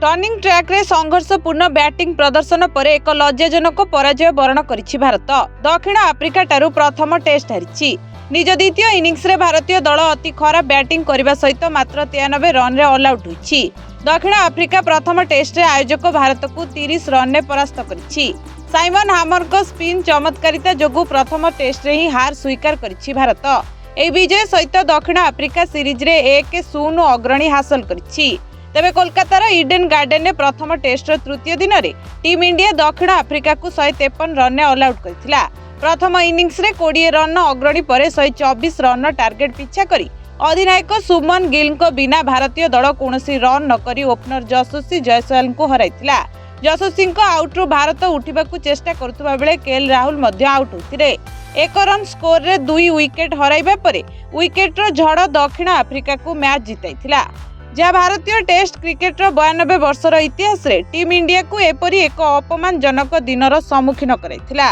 Turning track रे संघर्षपूर्ण batting प्रदर्शन पर एक लज्जाजनक पराजय वरण करिछि भारत। दक्षिण आफ्रिका ठारू प्रथम टेस्ट हारिछि। निज द्वितीय इनिंग्स रे भारतीय दल अति खराब बैटिंग करने सहित मात्र 93 रन रे ऑल आउट होइछि। दक्षिण आफ्रिका प्रथम टेस्ट रे आयोजक भारत को 30 रन रे परास्त करिछि। साइमन हामर को स्पिन चमत्कारिता जोगु प्रथम टेस्ट रे ही हार स्वीकार करिछि भारत। ए विजय सहित दक्षिण आफ्रिका सीरीज रे 1-0 अग्रणी हासिल करिछि। तेबे कोलकातार इडेन गार्डन ने प्रथम टेस्ट तृतीय दिन में टीम इंडिया दक्षिण आफ्रिका को 153 रन में ऑल आउट करथिला। प्रथम इनिंग्स रे 20 रन अग्रणी पर 124 रन टार्गेट पिछा करी अधिनायक सुमन गिल को बिना भारतीय दल कौनसी रन न करी ओपनर जसोसी जयसवाल को हराइथिला। जसोसी आउट रु भारत उठा चेष्टा करुवा बेले केएल राहुल मध्य आउट होते। 1 रन स्कोर रे 2 विकेट हराइबा परे विकेट झड़ दक्षिण आफ्रिका को मैच जिताइथिला। जहाँ भारतीय टेस्ट क्रिकेटर 92 वर्षर इतिहास रे टीम इंडिया को एपरी एक अपमानजनक दिनर सम्मुखीन कराइथिला।